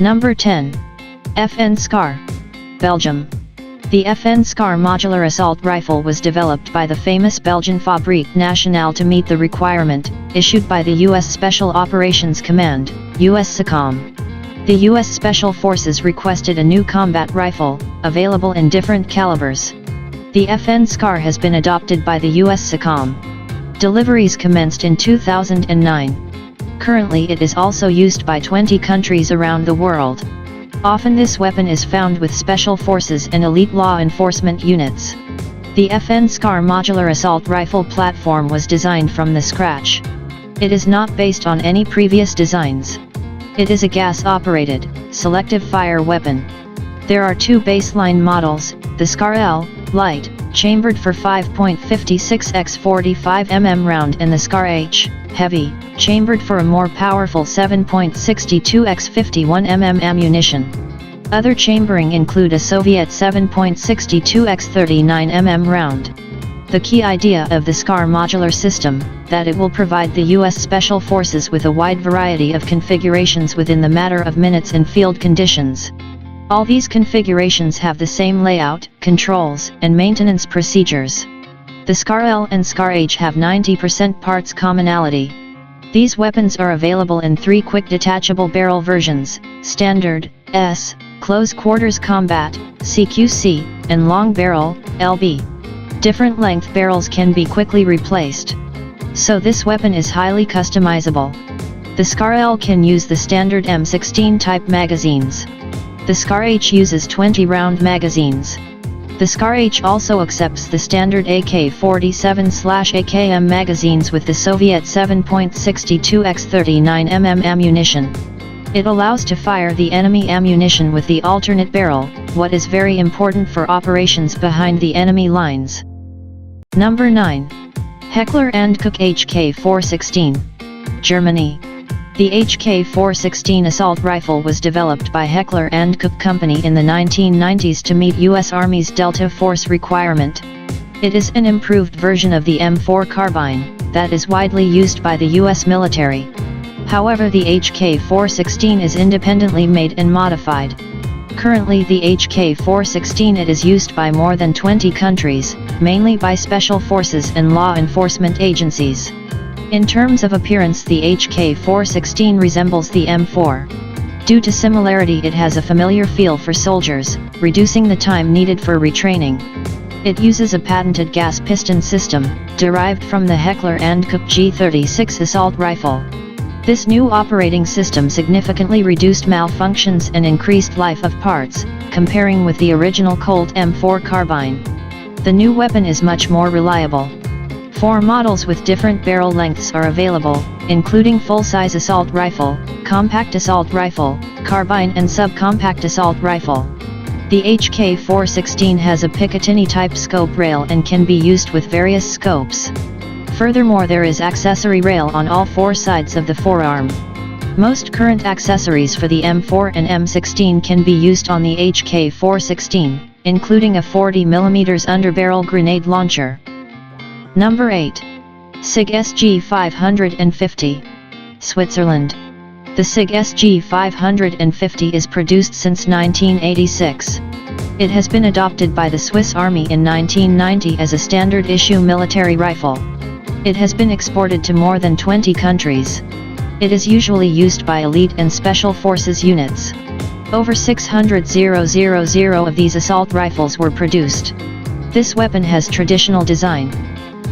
Number 10. FN SCAR, Belgium. The FN SCAR modular assault rifle was developed by the famous Belgian Fabrique Nationale to meet the requirement issued by the U.S. Special Operations Command, USSOCOM. The U.S. Special Forces requested a new combat rifle, available in different calibers. The FN SCAR has been adopted by the USSOCOM. Deliveries commenced in 2009. Currently it is also used by 20 countries around the world. Often this weapon is found with special forces and elite law enforcement units. The FN SCAR modular assault rifle platform was designed from the scratch. It is not based on any previous designs. It is a gas-operated, selective fire weapon. There are two baseline models, the SCAR L, light, chambered for 5.56 x 45 mm round, and the SCAR H, heavy, chambered for a more powerful 7.62 x 51 mm ammunition. Other chambering include a Soviet 7.62 x 39 mm round. The key idea of the SCAR modular system, that it will provide the U.S. Special Forces with a wide variety of configurations within the matter of minutes in field conditions. All these configurations have the same layout, controls, and maintenance procedures. The SCAR L and SCAR H have 90% parts commonality. These weapons are available in 3 quick detachable barrel versions, Standard, S, Close Quarters Combat, CQC, and Long Barrel, LB. Different length barrels can be quickly replaced. So this weapon is highly customizable. The SCAR L can use the standard M16 type magazines. The SCAR H uses 20-round magazines. The SCAR H also accepts the standard AK-47/AKM magazines with the Soviet 7.62 x 39 mm ammunition. It allows to fire the enemy ammunition with the alternate barrel, what is very important for operations behind the enemy lines. Number 9. Heckler & Koch HK416, Germany. The HK416 assault rifle was developed by Heckler & Koch Company in the 1990s to meet U.S. Army's Delta Force requirement. It is an improved version of the M4 carbine, that is widely used by the U.S. military. However, the HK416 is independently made and modified. Currently the HK416 is used by more than 20 countries, mainly by special forces and law enforcement agencies. In terms of appearance, the HK416 resembles the M4. Due to similarity, it has a familiar feel for soldiers, reducing the time needed for retraining. It uses a patented gas piston system, derived from the Heckler & Koch G36 assault rifle. This new operating system significantly reduced malfunctions and increased life of parts, comparing with the original Colt M4 carbine. The new weapon is much more reliable. 4 models with different barrel lengths are available, including full-size assault rifle, compact assault rifle, carbine and subcompact assault rifle. The HK416 has a Picatinny-type scope rail and can be used with various scopes. Furthermore, there is accessory rail on all 4 sides of the forearm. Most current accessories for the M4 and M16 can be used on the HK416, including a 40mm underbarrel grenade launcher. Number 8. SIG SG550, Switzerland. The SIG SG550 is produced since 1986. It has been adopted by the Swiss Army in 1990 as a standard issue military rifle. It has been exported to more than 20 countries. It is usually used by elite and special forces units. Over 600,000 of these assault rifles were produced. This weapon has traditional design.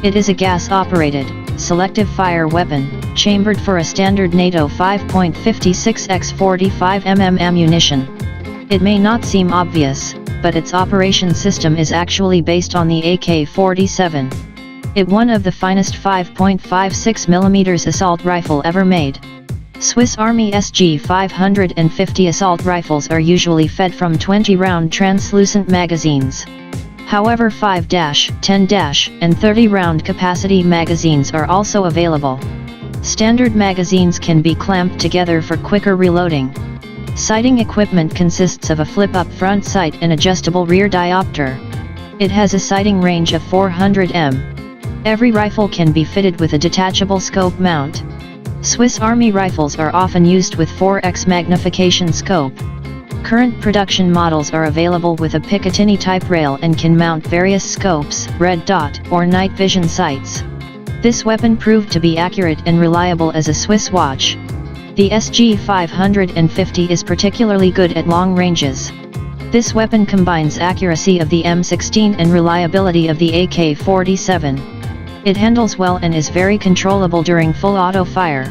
It is a gas-operated, selective fire weapon, chambered for a standard NATO 5.56 x 45 mm ammunition. It may not seem obvious, but its operation system is actually based on the AK-47. It one of the finest 5.56mm assault rifle ever made. Swiss Army SG550 assault rifles are usually fed from 20-round translucent magazines. However, 5-, 10-, and 30-round capacity magazines are also available. Standard magazines can be clamped together for quicker reloading. Sighting equipment consists of a flip-up front sight and adjustable rear diopter. It has a sighting range of 400 m. Every rifle can be fitted with a detachable scope mount. Swiss Army rifles are often used with 4x magnification scope. Current production models are available with a Picatinny type rail and can mount various scopes, red dot, or night vision sights. This weapon proved to be accurate and reliable as a Swiss watch. The SG 550 is particularly good at long ranges. This weapon combines accuracy of the M16 and reliability of the AK-47. It handles well and is very controllable during full auto fire.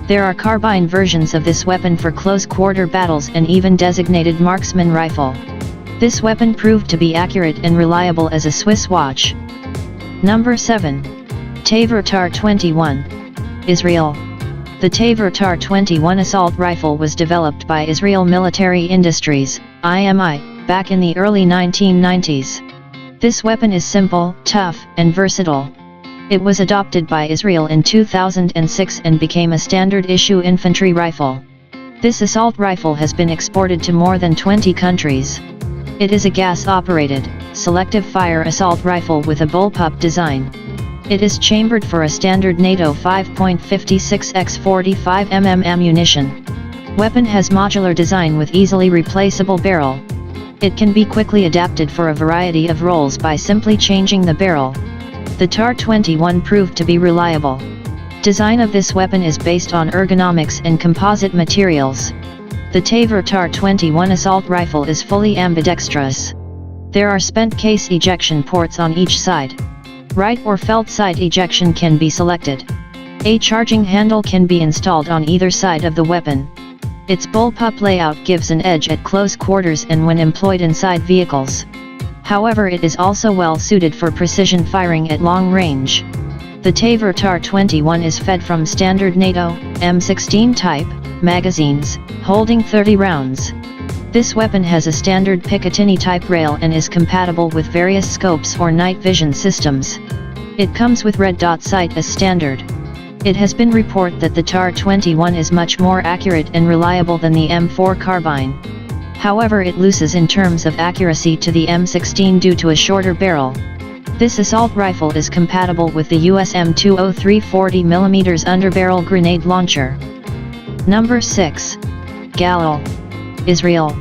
There are carbine versions of this weapon for close-quarter battles and even designated marksman rifle. This weapon proved to be accurate and reliable as a Swiss watch. Number 7. Tavor TAR-21. Israel. The Tavor TAR-21 assault rifle was developed by Israel Military Industries, IMI, back in the early 1990s. This weapon is simple, tough, and versatile. It was adopted by Israel in 2006 and became a standard-issue infantry rifle. This assault rifle has been exported to more than 20 countries. It is a gas-operated, selective fire assault rifle with a bullpup design. It is chambered for a standard NATO 5.56x45 mm ammunition. Weapon has modular design with easily replaceable barrel. It can be quickly adapted for a variety of roles by simply changing the barrel. The TAR-21 proved to be reliable. Design of this weapon is based on ergonomics and composite materials. The Tavor TAR-21 assault rifle is fully ambidextrous. There are spent case ejection ports on each side. Right or felt side ejection can be selected. A charging handle can be installed on either side of the weapon. Its bullpup layout gives an edge at close quarters and when employed inside vehicles. However, it is also well suited for precision firing at long range. The Tavor TAR-21 is fed from standard NATO, M16 type, magazines, holding 30 rounds. This weapon has a standard Picatinny type rail and is compatible with various scopes or night vision systems. It comes with red dot sight as standard. It has been reported that the TAR-21 is much more accurate and reliable than the M4 carbine. However, it loses in terms of accuracy to the M16 due to a shorter barrel. This assault rifle is compatible with the US M203 40mm underbarrel grenade launcher. Number 6. Galil. Israel.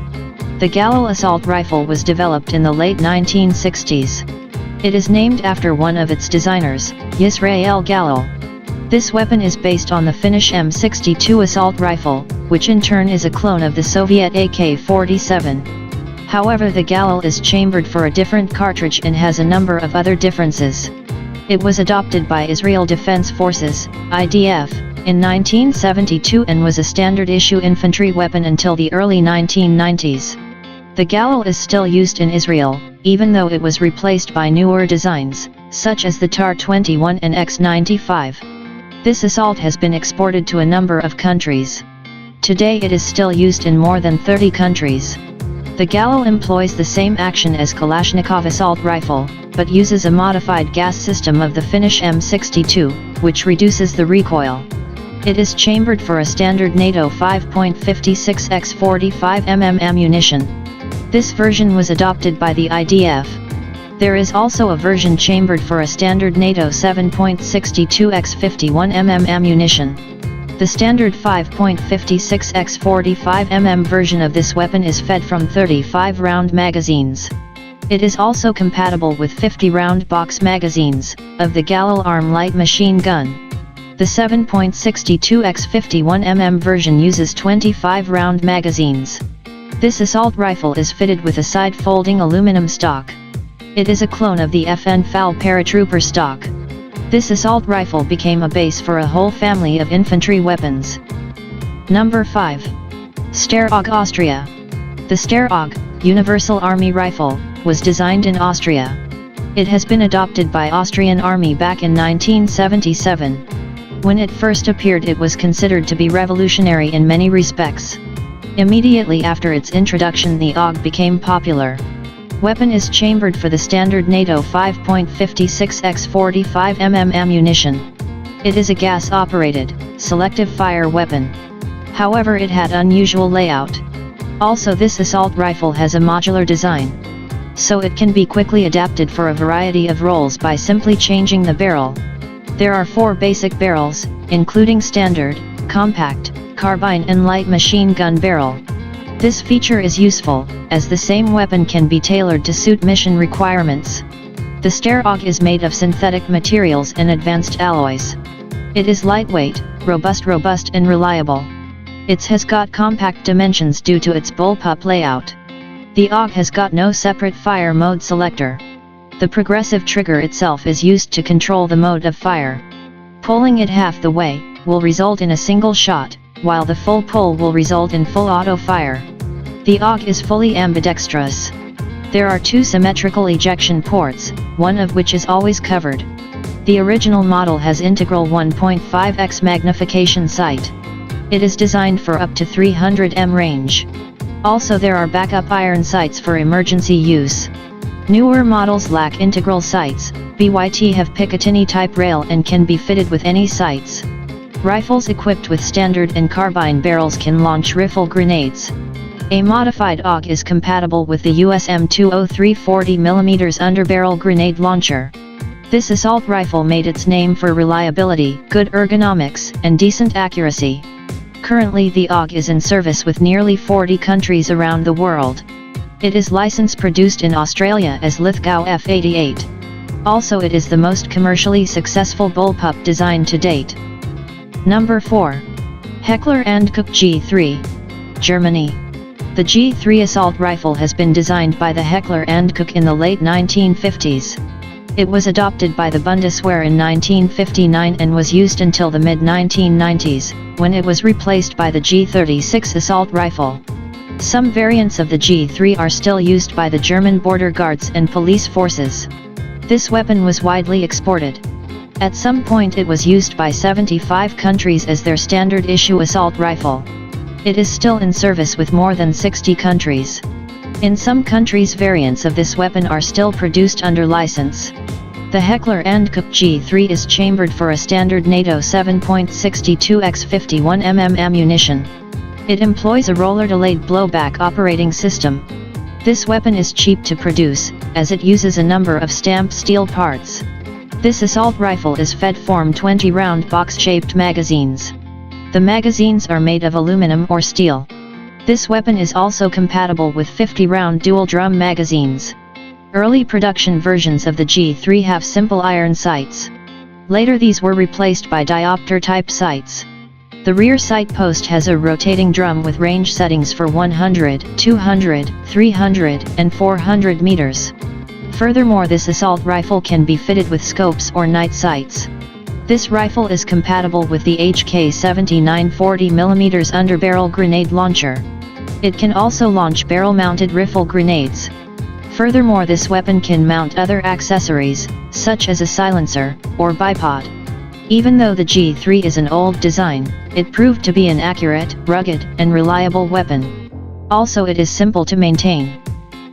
The Galil assault rifle was developed in the late 1960s. It is named after one of its designers, Yisrael Galil. This weapon is based on the Finnish M62 assault rifle, which in turn is a clone of the Soviet AK-47. However, the Galil is chambered for a different cartridge and has a number of other differences. It was adopted by Israel Defense Forces, IDF, in 1972 and was a standard-issue infantry weapon until the early 1990s. The Galil is still used in Israel, even though it was replaced by newer designs, such as the TAR-21 and X-95. This assault has been exported to a number of countries. Today it is still used in more than 30 countries. The Galil employs the same action as Kalashnikov assault rifle, but uses a modified gas system of the Finnish M62, which reduces the recoil. It is chambered for a standard NATO 5.56x45 mm ammunition. This version was adopted by the IDF. There is also a version chambered for a standard NATO 7.62x51 mm ammunition. The standard 5.56x45 mm version of this weapon is fed from 35-round magazines. It is also compatible with 50-round box magazines, of the Galil Arm light machine gun. The 7.62x51 mm version uses 25-round magazines. This assault rifle is fitted with a side-folding aluminum stock. It is a clone of the FN FAL paratrooper stock. This assault rifle became a base for a whole family of infantry weapons. Number 5. Steyr-AUG Austria. The Steyr-AUG, Universal Army Rifle, was designed in Austria. It has been adopted by Austrian Army back in 1977. When it first appeared, it was considered to be revolutionary in many respects. Immediately after its introduction, the AUG became popular. Weapon is chambered for the standard NATO 5.56x45 mm ammunition. It is a gas-operated, selective fire weapon. However, it had unusual layout. Also, this assault rifle has a modular design. So it can be quickly adapted for a variety of roles by simply changing the barrel. There are 4 basic barrels, including standard, compact, carbine and light machine gun barrel. This feature is useful, as the same weapon can be tailored to suit mission requirements. The Steyr AUG is made of synthetic materials and advanced alloys. It is lightweight, robust and reliable. It has got compact dimensions due to its bullpup layout. The AUG has got no separate fire mode selector. The progressive trigger itself is used to control the mode of fire. Pulling it half the way will result in a single shot, while the full pull will result in full auto fire. The AUG is fully ambidextrous. There are two symmetrical ejection ports, one of which is always covered. The original model has integral 1.5x magnification sight. It is designed for up to 300 m range. Also there are backup iron sights for emergency use. Newer models lack integral sights. BYT have Picatinny type rail and can be fitted with any sights. Rifles equipped with standard and carbine barrels can launch rifle grenades. A modified AUG is compatible with the USM-203 40mm underbarrel grenade launcher. This assault rifle made its name for reliability, good ergonomics, and decent accuracy. Currently the AUG is in service with nearly 40 countries around the world. It is licensed produced in Australia as Lithgow F88. Also it is the most commercially successful bullpup design to date. Number 4. Heckler & Koch G3, Germany. The G3 assault rifle has been designed by the Heckler & Koch in the late 1950s. It was adopted by the Bundeswehr in 1959 and was used until the mid-1990s, when it was replaced by the G36 assault rifle. Some variants of the G3 are still used by the German border guards and police forces. This weapon was widely exported. At some point it was used by 75 countries as their standard issue assault rifle. It is still in service with more than 60 countries. In some countries variants of this weapon are still produced under license. The Heckler & Koch G3 is chambered for a standard NATO 7.62x 51mm ammunition. It employs a roller-delayed blowback operating system. This weapon is cheap to produce, as it uses a number of stamped steel parts. This assault rifle is fed from 20-round box-shaped magazines. The magazines are made of aluminum or steel. This weapon is also compatible with 50-round dual-drum magazines. Early production versions of the G3 have simple iron sights. Later these were replaced by diopter-type sights. The rear sight post has a rotating drum with range settings for 100, 200, 300, and 400 meters. Furthermore, this assault rifle can be fitted with scopes or night sights. This rifle is compatible with the HK-79 40mm underbarrel grenade launcher. It can also launch barrel-mounted rifle grenades. Furthermore, this weapon can mount other accessories, such as a silencer, or bipod. Even though the G3 is an old design, it proved to be an accurate, rugged, and reliable weapon. Also it is simple to maintain.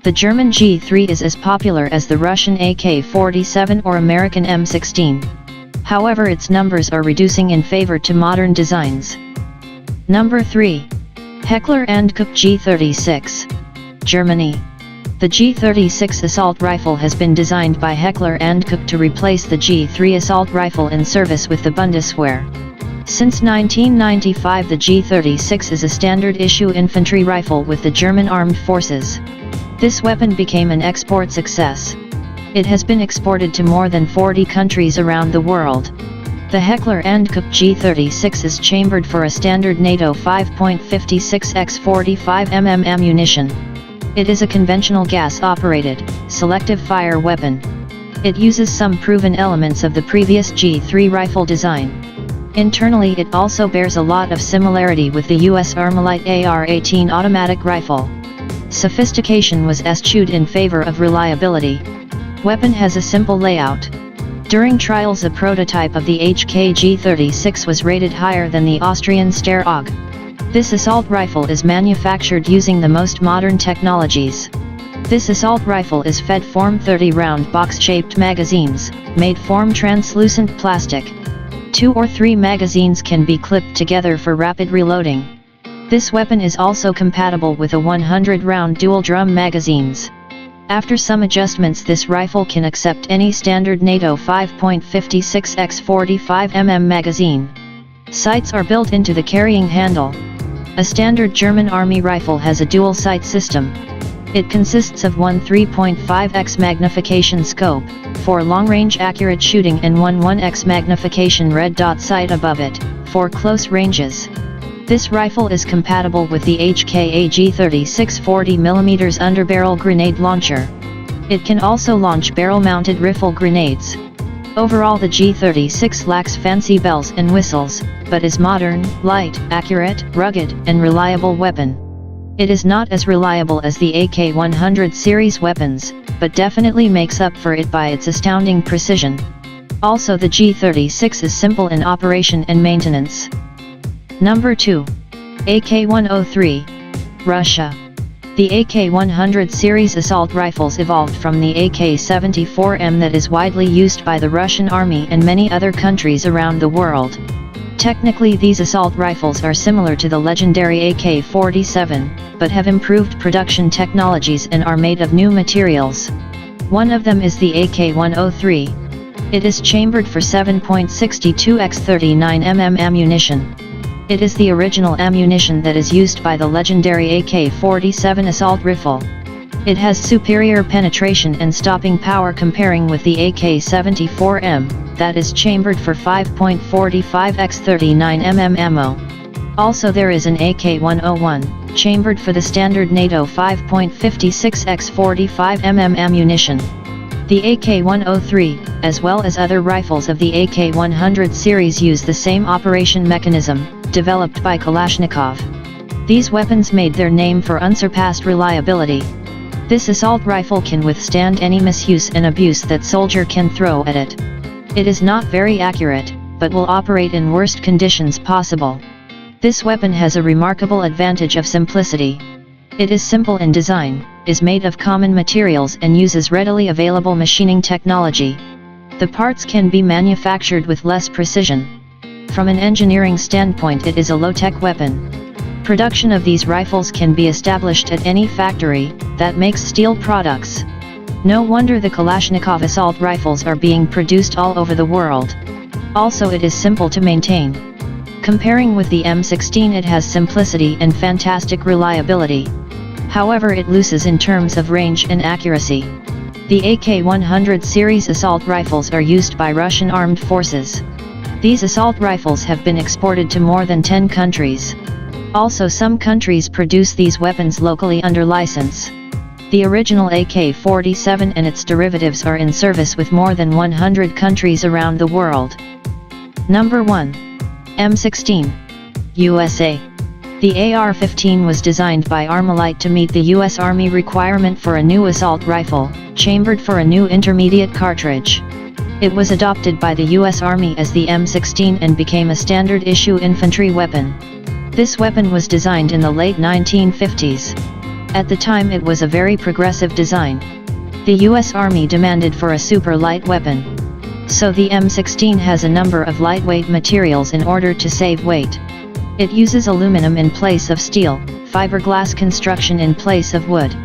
The German G3 is as popular as the Russian AK-47 or American M16. However, its numbers are reducing in favor to modern designs. Number 3. Heckler & Koch G36, Germany. The G36 assault rifle has been designed by Heckler & Koch to replace the G3 assault rifle in service with the Bundeswehr. Since 1995 the G36 is a standard issue infantry rifle with the German armed forces. This weapon became an export success. It has been exported to more than 40 countries around the world. The Heckler & Koch G36 is chambered for a standard NATO 5.56x 45mm ammunition. It is a conventional gas-operated, selective fire weapon. It uses some proven elements of the previous G3 rifle design. Internally it also bears a lot of similarity with the US Armalite AR-18 automatic rifle. Sophistication was eschewed in favor of reliability. Weapon has a simple layout. During trials a prototype of the HK G36 was rated higher than the Austrian Steyr AUG. This assault rifle is manufactured using the most modern technologies. This assault rifle is fed from 30-round box-shaped magazines, made from translucent plastic. 2 or 3 magazines can be clipped together for rapid reloading. This weapon is also compatible with a 100-round dual-drum magazines. After some adjustments this rifle can accept any standard NATO 5.56x 45mm magazine. Sights are built into the carrying handle. A standard German Army rifle has a dual sight system. It consists of one 3.5x magnification scope, for long-range accurate shooting, and one 1x magnification red dot sight above it, for close ranges. This rifle is compatible with the HKA G36 40mm underbarrel grenade launcher. It can also launch barrel-mounted rifle grenades. Overall, the G36 lacks fancy bells and whistles, but is modern, light, accurate, rugged, and reliable weapon. It is not as reliable as the AK-100 series weapons, but definitely makes up for it by its astounding precision. Also, the G36 is simple in operation and maintenance. Number 2. AK-103, Russia. The AK-100 series assault rifles evolved from the AK-74M that is widely used by the Russian Army and many other countries around the world. Technically, these assault rifles are similar to the legendary AK-47, but have improved production technologies and are made of new materials. One of them is the AK-103. It is chambered for 7.62x39mm ammunition. It is the original ammunition that is used by the legendary AK-47 assault rifle. It has superior penetration and stopping power comparing with the AK-74M, that is chambered for 5.45x39mm ammo. Also, there is an AK-101, chambered for the standard NATO 5.56x45mm ammunition. The AK-103, as well as other rifles of the AK-100 series, use the same operation mechanism, developed by Kalashnikov. These weapons made their name for unsurpassed reliability. This assault rifle can withstand any misuse and abuse that soldier can throw at it. It is not very accurate, but will operate in worst conditions possible. This weapon has a remarkable advantage of simplicity. It is simple in design, is made of common materials, and uses readily available machining technology. The parts can be manufactured with less precision. From an engineering standpoint, it is a low-tech weapon. Production of these rifles can be established at any factory that makes steel products. No wonder the Kalashnikov assault rifles are being produced all over the world. Also, it is simple to maintain. Comparing with the M16, it has simplicity and fantastic reliability. However, it loses in terms of range and accuracy. The AK-100 series assault rifles are used by Russian armed forces. These assault rifles have been exported to more than 10 countries. Also, some countries produce these weapons locally under license. The original AK-47 and its derivatives are in service with more than 100 countries around the world. Number 1. M16. USA. The AR-15 was designed by Armalite to meet the U.S. Army requirement for a new assault rifle, chambered for a new intermediate cartridge. It was adopted by the U.S. Army as the M16 and became a standard-issue infantry weapon. This weapon was designed in the late 1950s. At the time, it was a very progressive design. The U.S. Army demanded for a super light weapon. So the M16 has a number of lightweight materials in order to save weight. It uses aluminum in place of steel, fiberglass construction in place of wood.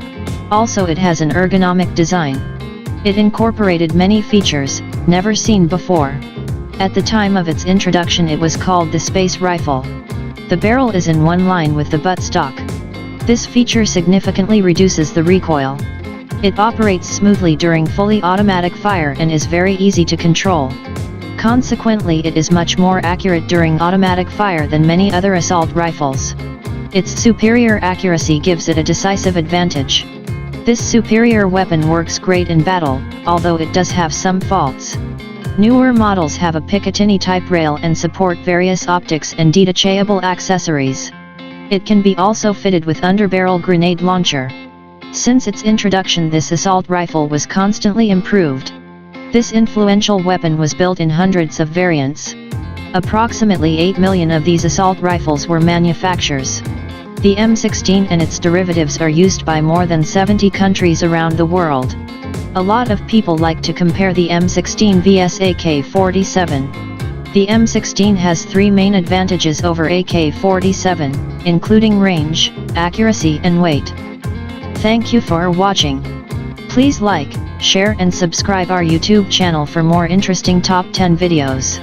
Also, it has an ergonomic design. It incorporated many features never seen before. At the time of its introduction, it was called the Space Rifle. The barrel is in one line with the buttstock. This feature significantly reduces the recoil. It operates smoothly during fully automatic fire and is very easy to control. Consequently, it is much more accurate during automatic fire than many other assault rifles. Its superior accuracy gives it a decisive advantage. This superior weapon works great in battle, although it does have some faults. Newer models have a Picatinny-type rail and support various optics and detachable accessories. It can be also fitted with underbarrel grenade launcher. Since its introduction, this assault rifle was constantly improved. This influential weapon was built in hundreds of variants. Approximately 8 million of these assault rifles were manufactured. The M16 and its derivatives are used by more than 70 countries around the world. A lot of people like to compare the M16 vs AK-47. The M16 has 3 main advantages over AK-47, including range, accuracy and weight. Thank you for watching. Please like, share and subscribe our YouTube channel for more interesting top 10 videos.